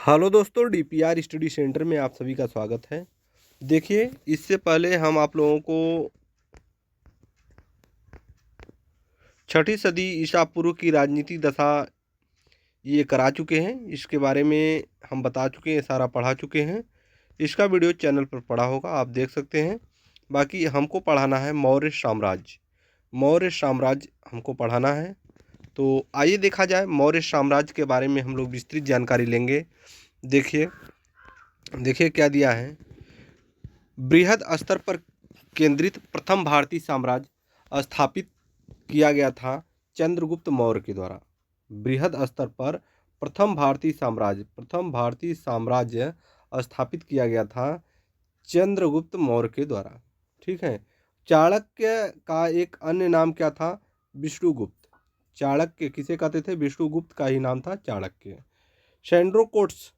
Hello दोस्तों, DPR study centre में आप सभी का स्वागत है। देखिए, इससे पहले हम आप लोगों को छठी सदी ईसा पूर्व की राजनीति दशा ये करा चुके हैं। इसके बारे में हम बता चुके हैं, सारा पढ़ा चुके हैं। इसका वीडियो चैनल पर पड़ा होगा, आप देख सकते हैं। बाकी हमको पढ़ाना है मौर्य साम्राज्य। मौर्य साम्राज्य हमको पढ़ाना है। तो आइए देखा जाए, मौर्य साम्राज्य के बारे में हम लोग विस्तृत जानकारी लेंगे। देखिए देखिए क्या दिया है। बृहद स्तर पर केंद्रित प्रथम भारतीय साम्राज्य स्थापित किया गया था चंद्रगुप्त मौर्य के द्वारा। बृहद स्तर पर प्रथम भारतीय साम्राज्य स्थापित किया गया था चंद्रगुप्त मौर्य के द्वारा। ठीक है। चाणक्य का एक अन्य नाम क्या था? विष्णुगुप्त। चाणक्य किसे कहते थे? विष्णुगुप्त का ही नाम था चाणक्य। सैंड्रोकोट्स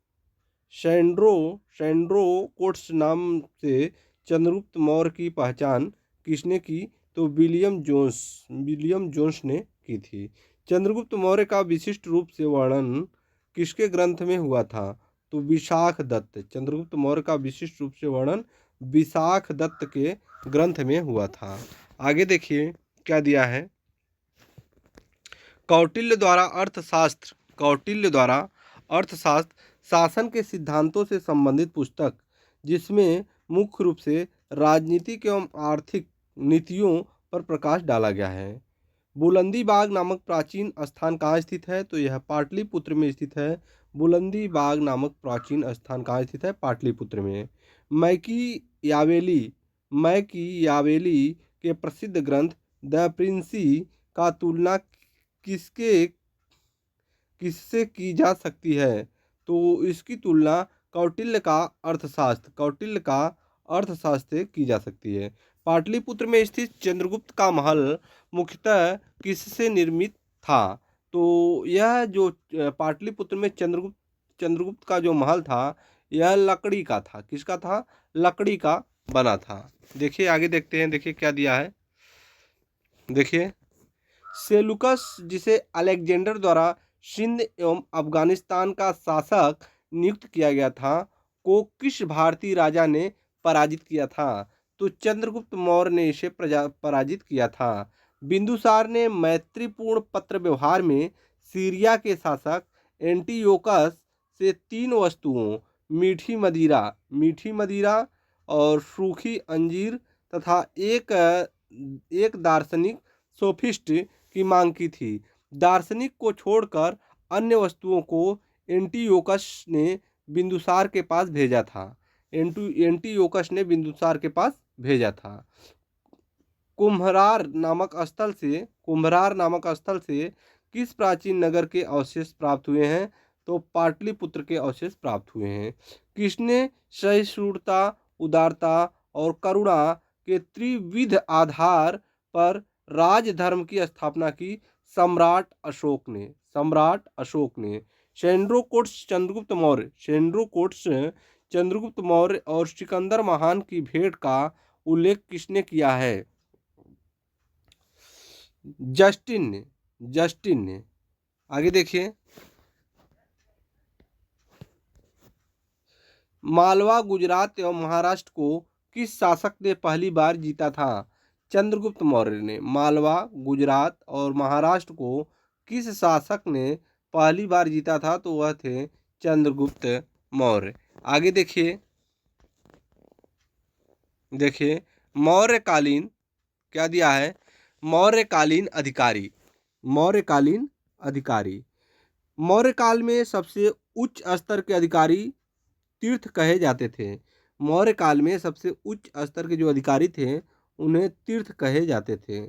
नाम से चंद्रगुप्त मौर्य की पहचान किसने की? तो विलियम जोन्स ने की थी। चंद्रगुप्त मौर्य का विशिष्ट रूप से वर्णन किसके ग्रंथ में हुआ था? तो विशाख दत्त। चंद्रगुप्त मौर्य का विशिष्ट रूप से वर्णन विशाख दत्त के ग्रंथ में हुआ था। आगे देखिए क्या दिया है। कौटिल्य द्वारा अर्थशास्त्र शासन के सिद्धांतों से संबंधित पुस्तक, जिसमें मुख्य रूप से राजनीतिक एवं आर्थिक नीतियों पर प्रकाश डाला गया है। बुलंदी बाग नामक प्राचीन स्थान कहाँ स्थित है? तो यह पाटलिपुत्र में स्थित है। बुलंदी बाग नामक प्राचीन स्थान कहाँ स्थित है? पाटलिपुत्र में। मैकियावेली के प्रसिद्ध ग्रंथ द प्रिंसी का तुलना किससे की जा सकती है? तो इसकी तुलना कौटिल्य का अर्थशास्त्र से की जा सकती है। पाटलिपुत्र में स्थित चंद्रगुप्त का महल मुख्यतः किससे निर्मित था? तो यह जो पाटलिपुत्र में चंद्रगुप्त का जो महल था, यह लकड़ी का था। किसका था? लकड़ी का बना था। देखिए आगे देखते हैं। देखिए क्या दिया है। देखिए, सेलुकस, जिसे अलेक्जेंडर द्वारा सिंध एवं अफगानिस्तान का शासक नियुक्त किया गया था, को किस भारतीय राजा ने पराजित किया था? तो चंद्रगुप्त मौर्य ने इसे पराजित किया था। बिंदुसार ने मैत्रीपूर्ण पत्र व्यवहार में सीरिया के शासक एंटियोकस से 3 वस्तुओं, मीठी मदिरा और सूखी अंजीर तथा एक दार्शनिक सोफिस्ट की मांग की थी। दार्शनिक को छोड़कर अन्य वस्तुओं को एंटियोकस ने बिंदुसार के पास भेजा था। कुम्भरार नामक स्थल से किस प्राचीन नगर के अवशेष प्राप्त हुए हैं? तो पाटलिपुत्र के अवशेष प्राप्त हुए हैं। किसने सहिष्णुता, उदारता और करुणा के त्रिविध आधार पर राजधर्म की स्थापना की? सम्राट अशोक ने। सैंड्रोकोट्स चंद्रगुप्त मौर्य और सिकंदर महान की भेंट का उल्लेख किसने किया है? जस्टिन ने। आगे देखिए। मालवा, गुजरात एवं महाराष्ट्र को किस शासक ने पहली बार जीता था? चंद्रगुप्त मौर्य ने। मालवा, गुजरात और महाराष्ट्र को किस शासक ने पहली बार जीता था? तो वह थे चंद्रगुप्त मौर्य। आगे देखिए मौर्यकालीन क्या दिया है। मौर्यकालीन अधिकारी। मौर्य काल में सबसे उच्च स्तर के अधिकारी तीर्थ कहे जाते थे। मौर्य काल में सबसे उच्च स्तर के जो अधिकारी थे, उन्हें तीर्थ कहे जाते थे।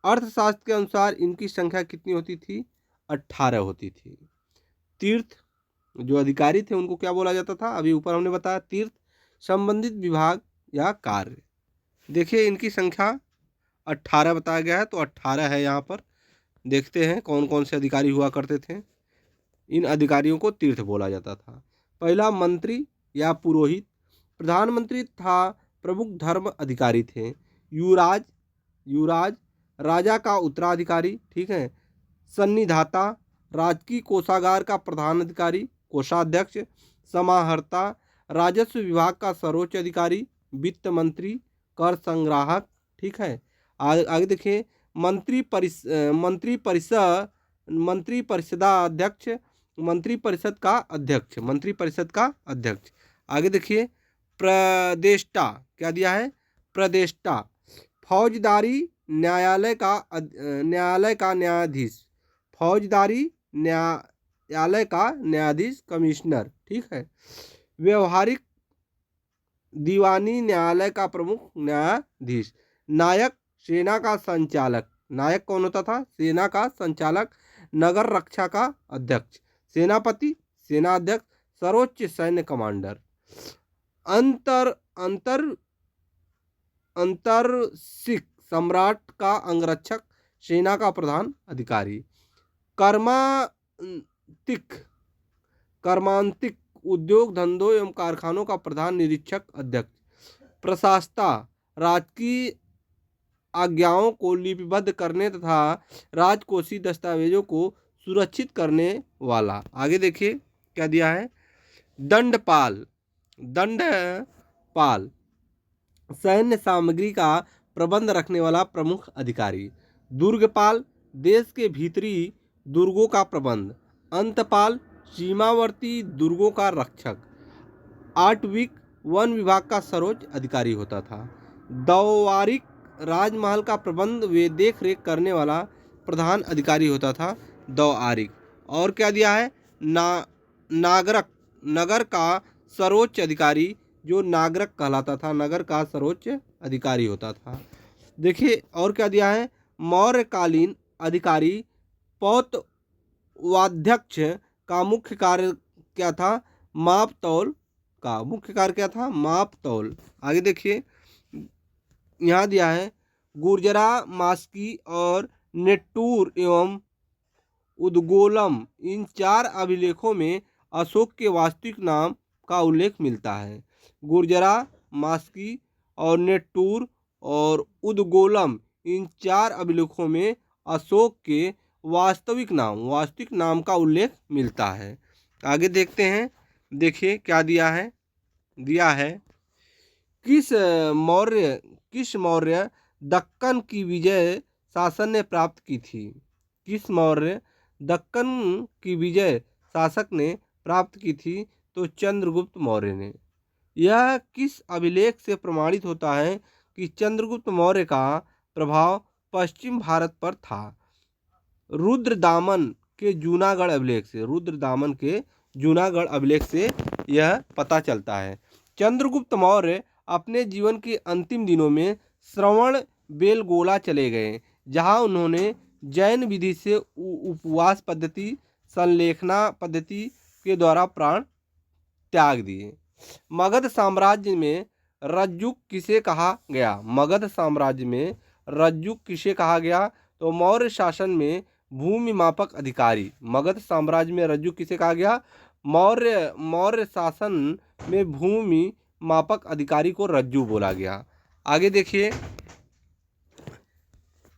अर्थशास्त्र के अनुसार इनकी संख्या कितनी होती थी? 18 होती थी। तीर्थ जो अधिकारी थे उनको क्या बोला जाता था? अभी ऊपर हमने बताया, तीर्थ संबंधित विभाग या कार्य। देखिए इनकी संख्या 18 बताया गया है, तो 18 है यहाँ पर। देखते हैं कौन कौन से अधिकारी हुआ करते थे। इन अधिकारियों को तीर्थ बोला जाता था। पहला, मंत्री या पुरोहित। प्रधानमंत्री था प्रमुख धर्म अधिकारी थे। युवराज राजा का उत्तराधिकारी। ठीक है। सन्निधाता, राजकीय कोषागार का प्रधान अधिकारी, कोषाध्यक्ष। समाहर्ता, राजस्व विभाग का सर्वोच्च अधिकारी, वित्त मंत्री, कर संग्राहक। ठीक है, आगे देखिए मंत्री परिषदाध्यक्ष, मंत्री परिषद का अध्यक्ष, मंत्री परिषद का अध्यक्ष। आगे देखिए प्रदेष्टा, क्या दिया है? प्रदेष्टा, फौजदारी न्यायालय का न्यायाधीश, फौजदारी न्यायालय का न्यायाधीश, कमिश्नर। ठीक है, व्यवहारिक दीवानी न्यायालय का प्रमुख न्यायाधीश, नायक सेना का संचालक, नायक कौन होता था? सेना का संचालक, नगर रक्षा का अध्यक्ष, सेनापति, सेना अध्यक्ष, सर्वोच्च सैन्य कमांडर, अंतर अंतर अंतर सिख सम्राट का अंगरक्षक, सेना का प्रधान अधिकारी, कर्मांतिक उद्योग धंधों एवं कारखानों का प्रधान निरीक्षक अध्यक्ष, प्रशासता, राजकीय आज्ञाओं को लिपिबद्ध करने तथा राजकोषीय दस्तावेजों को सुरक्षित करने वाला। आगे देखिए क्या दिया है? दंडपाल, दंडपाल, सैन्य सामग्री का प्रबंध रखने वाला प्रमुख अधिकारी, दुर्गपाल, देश के भीतरी दुर्गों का प्रबंध, अंतपाल, सीमावर्ती दुर्गों का रक्षक, आटविक, वन विभाग का सर्वोच्च अधिकारी होता था, दौवारिक, राजमहल का प्रबंध व देख रेख करने वाला प्रधान अधिकारी होता था, दौआरिक। और क्या दिया है? नागरक, नगर का सर्वोच्च अधिकारी, जो नागरक कहलाता था, नगर का सर्वोच्च अधिकारी होता था। देखिए और क्या दिया है? मौर्यकालीन अधिकारी, पौतवाध्यक्ष का मुख्य कार्य क्या था? माप तौल का मुख्य कार्य क्या था? माप तौल। आगे देखिए यहाँ दिया है गुर्जरा, मास्की और नेट्टूर एवं उद्गोलम, इन चार अभिलेखों में अशोक के वास्तविक नाम का उल्लेख मिलता है। गुर्जरा, मास्की और नेट्टूर और उद्गोलम, इन चार अभिलेखों में अशोक के वास्तविक नाम का उल्लेख मिलता है। आगे देखते हैं, देखिए क्या दिया है? दिया है किस मौर्य दक्कन की विजय शासन ने प्राप्त की थी? किस मौर्य दक्कन की विजय शासक ने प्राप्त की थी? तो चंद्रगुप्त मौर्य ने। यह किस अभिलेख से प्रमाणित होता है कि चंद्रगुप्त मौर्य का प्रभाव पश्चिम भारत पर था? रुद्रदामन के जूनागढ़ अभिलेख से, रुद्रदामन के जूनागढ़ अभिलेख से यह पता चलता है। चंद्रगुप्त मौर्य अपने जीवन के अंतिम दिनों में श्रवण बेलगोला चले गए, जहां उन्होंने जैन विधि से उपवास पद्धति, संलेखना पद्धति के द्वारा प्राण त्याग दिए। मगध साम्राज्य में रज्जुक किसे कहा गया? मगध साम्राज्य में रज्जुक किसे कहा गया? तो मौर्य शासन में भूमि मापक अधिकारी। मगध साम्राज्य में रज्जुक किसे कहा गया? मौर्य शासन में भूमि मापक अधिकारी को रज्जू बोला गया। आगे देखिए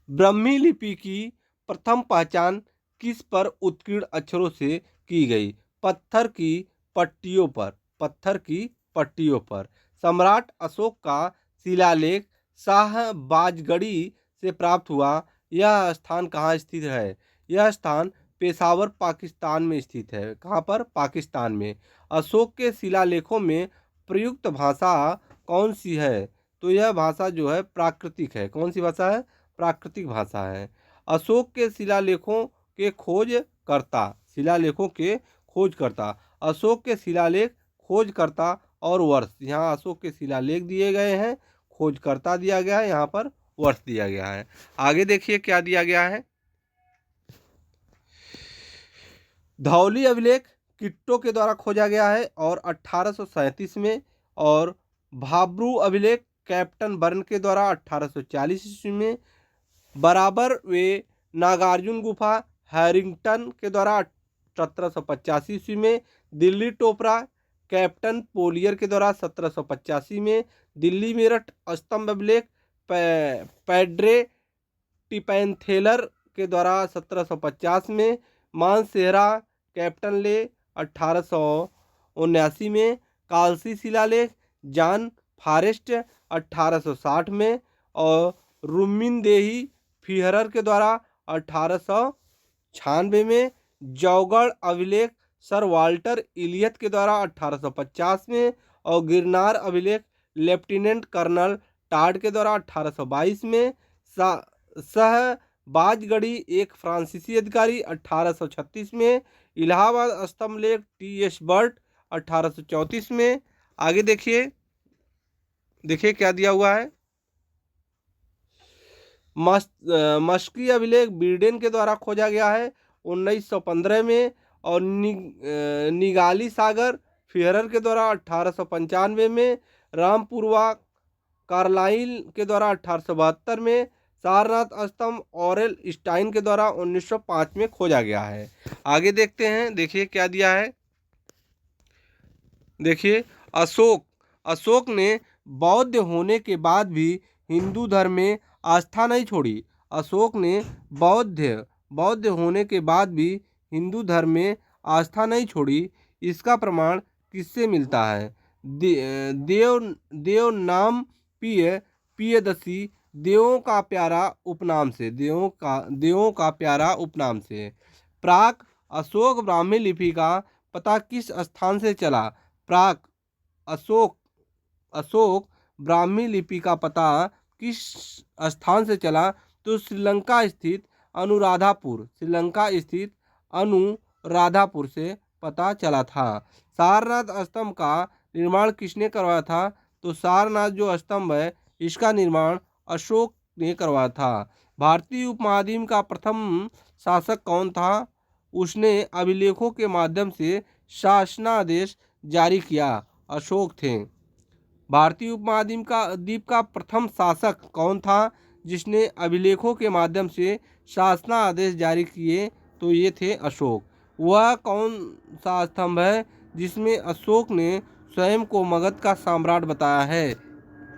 ब्राह्मी लिपि की प्रथम पहचान किस पर उत्कीर्ण अक्षरों से की गई? पत्थर की पट्टियों पर, पत्थर की पट्टियों पर। सम्राट अशोक का शिलालेख शाहबाजगढ़ी से प्राप्त हुआ। यह स्थान कहाँ स्थित है? यह स्थान पेशावर, पाकिस्तान में स्थित है। कहाँ पर? पाकिस्तान में। अशोक के शिलालेखों में प्रयुक्त भाषा कौन सी है? तो यह भाषा जो है प्राकृतिक है। कौन सी भाषा है? प्राकृतिक भाषा है। अशोक के शिलालेखों के खोजकर्ता, शिलालेखों के खोजकर्ता, अशोक के शिलालेख, खोजकर्ता और वर्ष। यहाँ अशोक के शिलालेख दिए गए हैं, खोजकर्ता दिया गया है, यहाँ पर वर्ष दिया गया है। आगे देखिए क्या दिया गया है? धौली अभिलेख किट्टो के द्वारा खोजा गया है और 1837 में, और भाब्रू अभिलेख कैप्टन बर्न के द्वारा 1840 ईस्वी में, बराबर वे नागार्जुन गुफा हैरिंगटन के द्वारा 1785 ईस्वी में, दिल्ली टोपरा कैप्टन पोलियर के द्वारा 1785 में, दिल्ली मेरठ स्तंभ अभिलेख पैड्रे टिपैंथेलर के द्वारा 1750 में, मानसेहरा कैप्टन ले 1879 में, कालसी शिलालेख जॉन फॉरेस्ट 1860 में, और रुमिनदेही फीहरर के द्वारा 1896 में, जौगढ़ अभिलेख सर वाल्टर इलियट के द्वारा 1850 में, और गिरनार अभिलेख लेफ्टिनेंट कर्नल टाड के द्वारा 1822 में, सहबाजगढ़ी एक फ्रांसीसी अधिकारी 1836 में, इलाहाबाद स्तंभ लेख टी.एस. बर्ट 1834 में। आगे देखिए, देखिए क्या दिया हुआ है। मस्की अभिलेख बिर्डेन के द्वारा खोजा गया है 1915 में, और निगाली सागर फीहरर के द्वारा 1895 में, रामपुरवा कार्लाइल के द्वारा 1872 में, सारनाथ स्तंभ ऑरेल स्टाइन के द्वारा 1905 में खोजा गया है। आगे देखते हैं, देखिए क्या दिया है। देखिए, अशोक ने बौद्ध होने के बाद भी हिंदू धर्म में आस्था नहीं छोड़ी। अशोक ने बौद्ध होने के बाद भी हिंदू धर्म में आस्था नहीं छोड़ी। इसका प्रमाण किससे मिलता है? देव नाम पियदसी देवों का प्यारा उपनाम से, देवों का प्यारा उपनाम से। प्राक अशोक ब्राह्मी लिपि का पता किस स्थान से चला? प्राक अशोक ब्राह्मी लिपि का पता किस स्थान से चला? तो श्रीलंका स्थित अनुराधापुर से पता चला था। सारनाथ स्तंभ का निर्माण किसने करवाया था? तो सारनाथ जो स्तंभ है इसका निर्माण अशोक ने करवाया था। भारतीय उपमहाद्वीप का प्रथम शासक कौन था? उसने अभिलेखों के माध्यम से शासनादेश जारी किया, अशोक थे। भारतीय उपमहाद्वीप का प्रथम शासक कौन था जिसने अभिलेखों के माध्यम से शासनादेश जारी किए? तो ये थे अशोक। वह कौन सा स्तंभ है जिसमें अशोक ने स्वयं को मगध का सम्राट बताया है?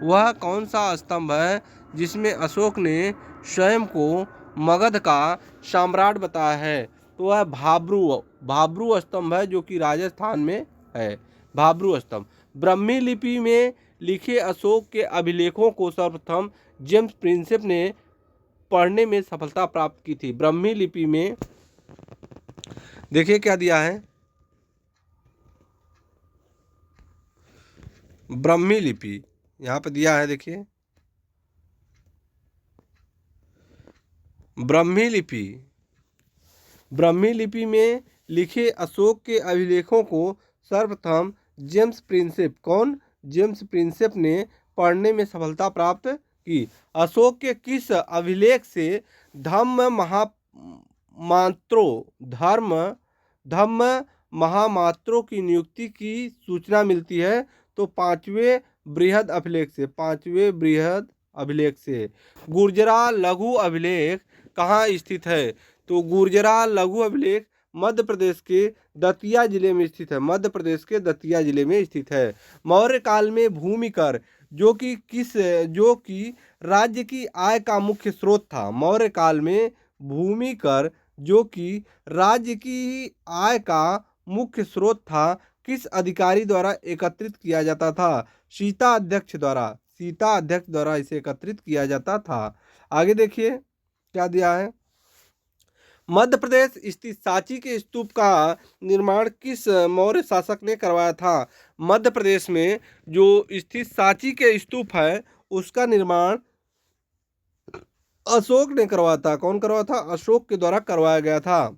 वह कौन सा स्तंभ है जिसमें अशोक ने स्वयं को मगध का सम्राट बताया है? तो वह भाब्रू स्तंभ है, जो कि राजस्थान में है, भाब्रू स्तंभ। ब्राह्मी लिपि में लिखे अशोक के अभिलेखों को सर्वप्रथम जेम्स प्रिंसेप ने पढ़ने में सफलता प्राप्त की थी। ब्राह्मी लिपि में देखिए क्या दिया है। ब्राह्मी लिपि यहाँ पे दिया है, देखिए ब्राह्मी लिपि में लिखे अशोक के अभिलेखों को सर्वप्रथम जेम्स प्रिंसेप ने पढ़ने में सफलता प्राप्त की। अशोक के किस अभिलेख से धम्म महामात्रों की नियुक्ति की सूचना मिलती है? तो पांचवें बृहद अभिलेख से। गुर्जरा लघु अभिलेख कहाँ स्थित है? तो गुर्जरा लघु अभिलेख मध्य प्रदेश के दतिया जिले में स्थित है। मौर्य काल में भूमि कर जो कि राज्य की आय का मुख्य स्रोत था। मौर्य काल में भूमि कर जो कि राज्य की आय का मुख्य स्रोत था, किस अधिकारी द्वारा एकत्रित किया जाता था? सीता अध्यक्ष द्वारा इसे एकत्रित किया जाता था। आगे देखिए क्या दिया है। मध्य प्रदेश स्थित सांची के स्तूप का निर्माण किस मौर्य शासक ने करवाया था? मध्य प्रदेश में जो स्थित सांची के स्तूप है उसका निर्माण अशोक ने करवाया था। कौन करवाया था? अशोक के द्वारा करवाया गया था।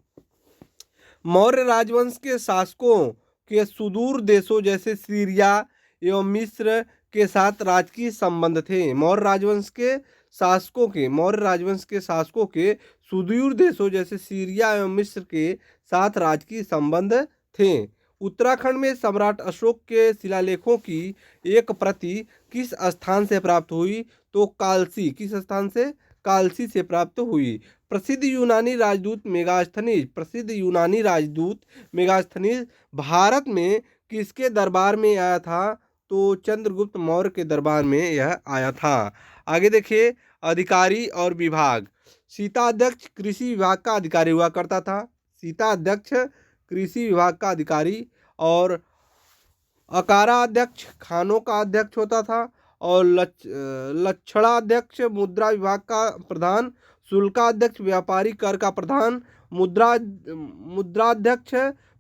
मौर्य राजवंश के शासकों के सुदूर देशों जैसे सीरिया एवं मिस्र के साथ राजकीय संबंध थे। मौर्य राजवंश के शासकों के सुदूर देशों जैसे सीरिया एवं मिस्र के साथ राजकीय संबंध थे। उत्तराखंड में सम्राट अशोक के शिलालेखों की एक प्रति किस स्थान से प्राप्त हुई? तो कालसी से प्राप्त हुई। प्रसिद्ध यूनानी राजदूत मेगास्थनीज भारत में किसके दरबार में आया था? तो चंद्रगुप्त मौर्य के दरबार में यह आया था। आगे देखिए अधिकारी और विभाग। सीता अध्यक्ष कृषि विभाग का अधिकारी हुआ करता था। और अकाराध्यक्ष खानों का अध्यक्ष होता था, और लक्षणाध्यक्ष मुद्रा विभाग का प्रधान, शुल्काध्यक्ष व्यापारी कर का प्रधान, मुद्राध्यक्ष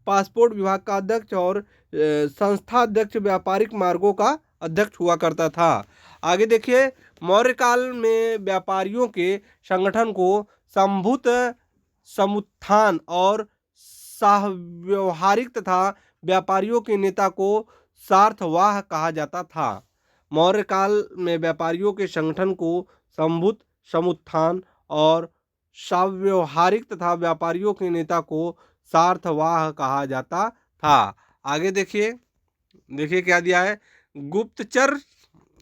पासपोर्ट विभाग का अध्यक्ष, और संस्था अध्यक्ष व्यापारिक मार्गों का अध्यक्ष हुआ करता था। आगे देखिए, मौर्य काल में व्यापारियों के संगठन को संभूत, समुत्थान और साहव्यवहारिक तथा व्यापारियों के नेता को सार्थवाह कहा जाता था। मौर्य काल में व्यापारियों के संगठन को संभूत, समुत्थान और साव्यवहारिक तथा व्यापारियों के नेता को सार्थवाह कहा जाता था। आगे देखिए, देखिए क्या दिया है, गुप्तचर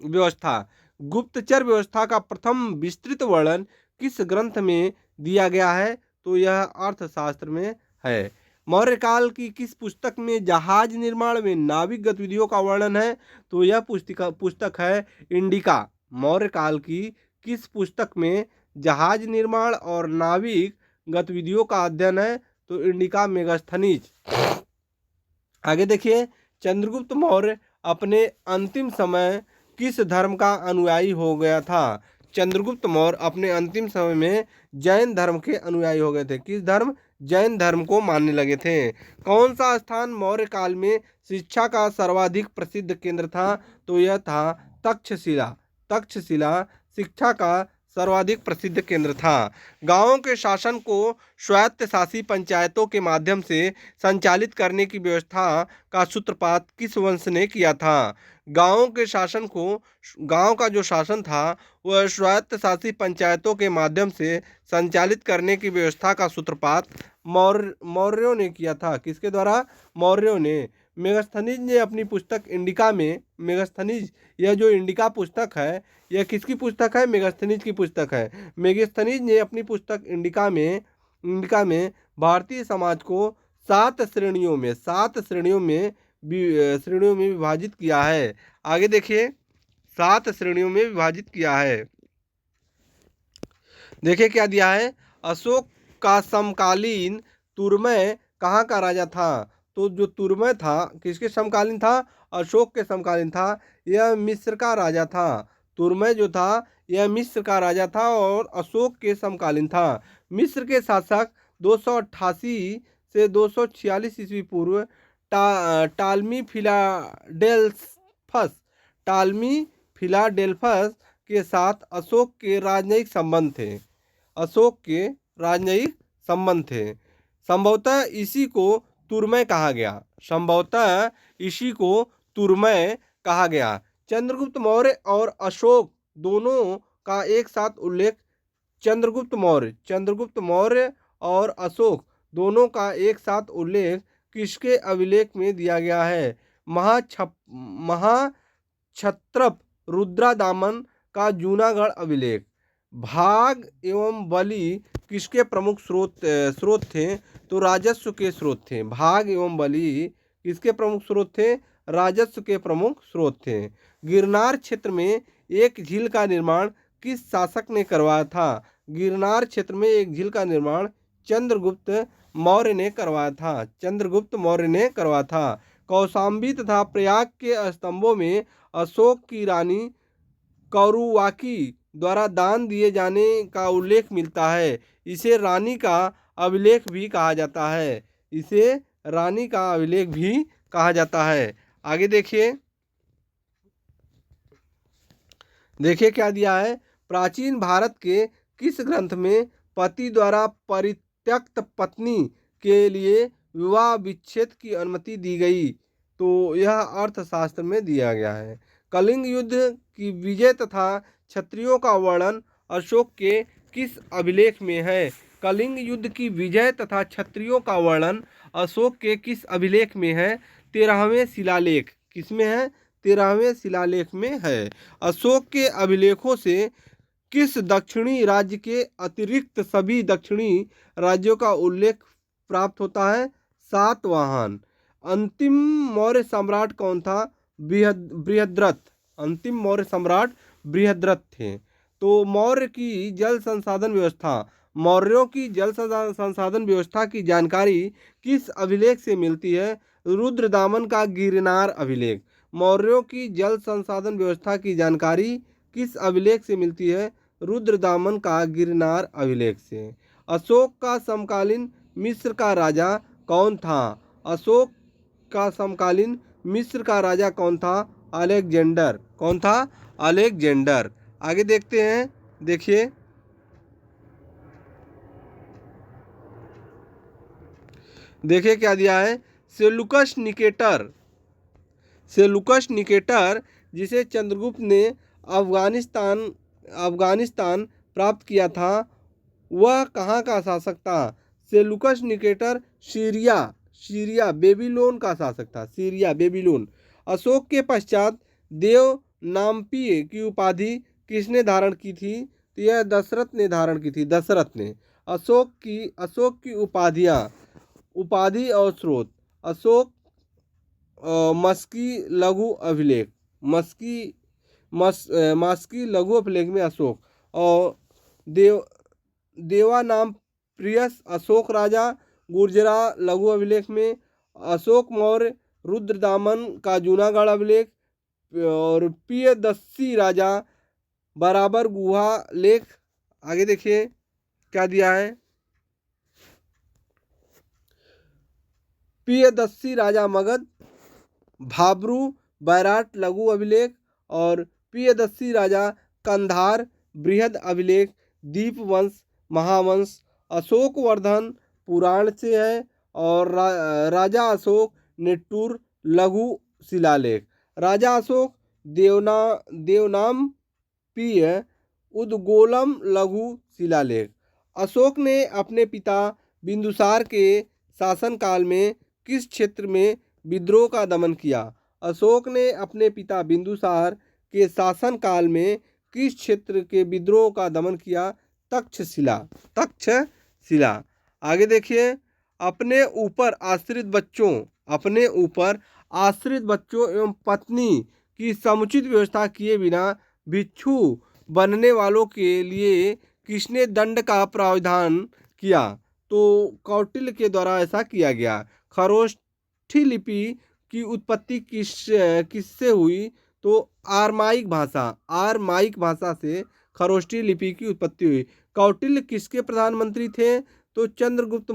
व्यवस्था। गुप्तचर व्यवस्था का प्रथम विस्तृत वर्णन किस ग्रंथ में दिया गया है? तो यह अर्थशास्त्र में है। मौर्य काल की किस पुस्तक में जहाज निर्माण में नाविक गतिविधियों का वर्णन है? तो यह पुस्तक है इंडिका। मौर्य काल की किस पुस्तक में जहाज निर्माण और नाविक गतिविधियों का अध्ययन है? तो इंडिका मेगास्थनीज। आगे देखिए, चंद्रगुप्त मौर्य अपने अंतिम समय किस धर्म का अनुयायी हो गया था? चंद्रगुप्त मौर्य अपने अंतिम समय में जैन धर्म के अनुयायी हो गए थे। किस धर्म? जैन धर्म को मानने लगे थे। कौन सा स्थान मौर्य काल में शिक्षा का सर्वाधिक प्रसिद्ध केंद्र था? तो यह था तक्षशिला। तक्षशिला शिक्षा का सर्वाधिक प्रसिद्ध केंद्र था। गांवों के शासन को स्वायत्तशासी पंचायतों के माध्यम से संचालित करने की व्यवस्था का सूत्रपात किस वंश ने किया था? गांवों के शासन को, गांव का जो शासन था वह स्वायत्तशासी पंचायतों के माध्यम से संचालित करने की व्यवस्था का सूत्रपात मौर्यों ने किया था। किसके द्वारा? मौर्यों ने। मेगास्थनीज ने अपनी पुस्तक इंडिका में, मेगास्थनीज, यह जो इंडिका पुस्तक है यह किसकी पुस्तक है? मेगास्थनीज की पुस्तक है। मेगास्थनीज ने अपनी पुस्तक इंडिका में भारतीय समाज को 7 श्रेणियों में विभाजित किया है। आगे देखिए, 7 श्रेणियों में विभाजित किया है। देखिए क्या दिया है, अशोक का समकालीन तुरमय कहाँ का राजा था? तो जो तुरमय था किसके समकालीन था? अशोक के समकालीन था। यह मिस्र का राजा था। तुरमय जो था यह मिस्र का राजा था और अशोक के समकालीन था। मिस्र के शासक 288 से 246 ईस्वी पूर्व टालमी फिलाडेल्फस के साथ अशोक के राजनयिक संबंध थे। संभवतः इसी को तुरमय कहा गया। चंद्रगुप्त मौर्य और अशोक दोनों का एक साथ उल्लेख चंद्रगुप्त मौर्य और अशोक दोनों का एक साथ उल्लेख किसके अभिलेख में दिया गया है? महाक्षत्रप रुद्रदामन का जूनागढ़ अभिलेख। भाग एवं बलि किसके प्रमुख स्रोत थे? तो राजस्व के स्रोत थे। भाग एवं बलि किसके प्रमुख स्रोत थे? राजस्व के प्रमुख स्रोत थे। गिरनार क्षेत्र में एक झील का निर्माण किस शासक ने करवाया था? गिरनार क्षेत्र में एक झील का निर्माण चंद्रगुप्त मौर्य ने करवाया था। कौशाम्बी तथा प्रयाग के स्तंभों में अशोक की रानी कौरुवाकी द्वारा दान दिए जाने का उल्लेख मिलता है। इसे रानी का अभिलेख भी कहा जाता है। आगे देखिए क्या दिया है, प्राचीन भारत के किस ग्रंथ में पति द्वारा परित्यक्त पत्नी के लिए विवाह विच्छेद की अनुमति दी गई? तो यह अर्थशास्त्र में दिया गया है। कलिंग युद्ध की विजय तथा क्षत्रियों का वर्णन अशोक के किस अभिलेख में है? कलिंग युद्ध की विजय तथा क्षत्रियों का वर्णन अशोक के किस अभिलेख में है? 13वें शिलालेख। किसमें है? 13वें शिलालेख में है। अशोक के अभिलेखों से किस दक्षिणी राज्य के अतिरिक्त सभी दक्षिणी राज्यों का उल्लेख प्राप्त होता है? सातवाहन। अंतिम मौर्य सम्राट कौन था? बृहद्रथ। अंतिम मौर्य सम्राट बृहद्रथ थे। तो मौर्यों की जल संसाधन व्यवस्था की जानकारी किस अभिलेख से मिलती है? रुद्रदामन का गिरनार अभिलेख। मौर्यों की जल संसाधन व्यवस्था की जानकारी किस अभिलेख से मिलती है? रुद्रदामन का गिरनार अभिलेख से। अशोक का समकालीन मिस्र का राजा कौन था? अशोक का समकालीन मिस्र का राजा कौन था? अलेक्जेंडर। कौन था? अलेक्जेंडर। आगे देखते हैं, देखिए देखिए क्या दिया है। सेलुकस निकेटर, सेलुकस निकेटर जिसे चंद्रगुप्त ने अफगानिस्तान अफगानिस्तान प्राप्त किया था, वह कहाँ का शासक था? Seleucus Nicator Syria Syria Babylon का शासक था। Syria Babylon. अशोक के पश्चात देव नामपीय की उपाधि किसने धारण की थी? तो यह दशरथ ने धारण की थी। दशरथ ने। अशोक की उपाधि और स्रोत। अशोक मस्की लघु अभिलेख, मास्की लघु अभिलेख में अशोक और देवा नाम प्रियस अशोक राजा गुर्जरा लघु अभिलेख में, अशोक मौर्य रुद्रदामन का जूनागढ़ अभिलेख और प्रियदर्शी राजा बराबर गुहा लेख। आगे देखिए क्या दिया है। प्रियदर्शी राजा मगध भाब्रू बैराट लघु अभिलेख और प्रियदर्शी राजा कंधार बृहद अभिलेख दीपवंश महावंश। अशोक वर्धन पुराण से है और राजा अशोक नेट्टूर लघु शिलालेख। राजा अशोक देवनाम प्रिय उद्गोलम लघु शिलालेख। अशोक ने अपने पिता बिंदुसार के शासनकाल में किस क्षेत्र में विद्रोह का दमन किया? अशोक ने अपने पिता बिंदुसार के शासनकाल में किस क्षेत्र के विद्रोह का दमन किया? तक्षशिला। तक्षशिला। आगे देखिए। अपने ऊपर आश्रित बच्चों एवं पत्नी की समुचित व्यवस्था किए बिना भिक्षु बनने वालों के लिए किसने दंड का प्रावधान किया? तो कौटिल्य के द्वारा ऐसा किया गया। खरोष्ठी लिपि की उत्पत्ति किससे हुई? तो आरमाइक भाषा से खरोष्ठी लिपि की उत्पत्ति हुई। कौटिल्य किसके प्रधानमंत्री थे? तो चंद्रगुप्त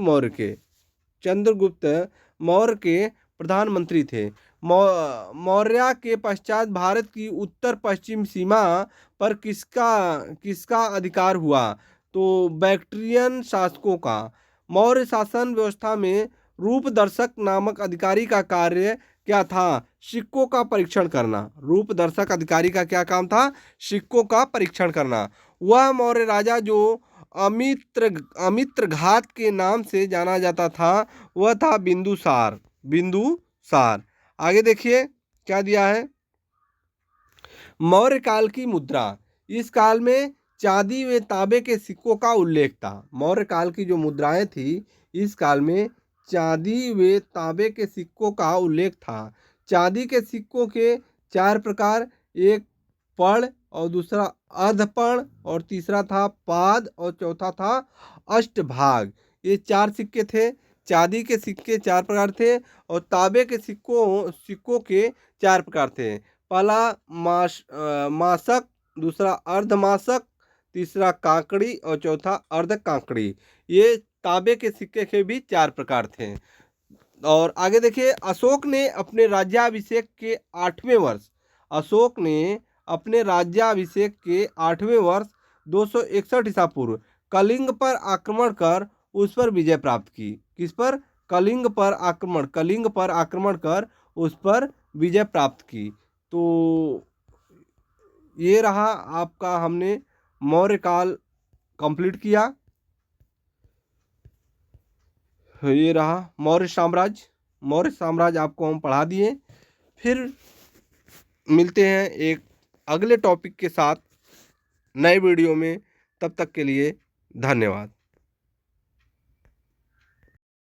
मौर्य के प्रधानमंत्री थे। मौर्य के पश्चात भारत की उत्तर पश्चिम सीमा पर किसका अधिकार हुआ? तो बैक्ट्रियन शासकों का। मौर्य शासन व्यवस्था में रूपदर्शक नामक अधिकारी का कार्य क्या था? सिक्कों का परीक्षण करना। रूपदर्शक अधिकारी का क्या काम था? सिक्कों का परीक्षण करना। वह मौर्य राजा जो अमित्रघात के नाम से जाना जाता था, वह था बिंदुसार। आगे देखिए क्या दिया है। मौर्य काल की मुद्रा। इस काल में चांदी व तांबे के सिक्कों का उल्लेख था। मौर्य काल की जो मुद्राएं थी, इस काल में चांदी व तांबे के सिक्कों का उल्लेख था। चांदी के सिक्कों के 4 प्रकार, एक पर्ण और दूसरा अर्धपर्ण और तीसरा था पाद और चौथा था अष्टभाग। ये 4 सिक्के थे। चांदी के सिक्के 4 प्रकार थे और तांबे के सिक्कों के 4 प्रकार थे। पहला मासक, दूसरा अर्धमासक, तीसरा काकड़ी और चौथा अर्ध काकड़ी। ये तांबे के सिक्के के भी 4 प्रकार थे। और आगे देखिए। अशोक ने अपने राज्याभिषेक के 8वें वर्ष 261 ईसा पूर्व कलिंग पर आक्रमण कर उस पर विजय प्राप्त की। किस पर? कलिंग पर आक्रमण कर उस पर विजय प्राप्त की। तो ये रहा आपका, हमने मौर्य काल कंप्लीट किया। ये रहा मौर्य साम्राज्य आपको हम पढ़ा दिए। फिर मिलते हैं एक अगले टॉपिक के साथ नए वीडियो में। तब तक के लिए धन्यवाद।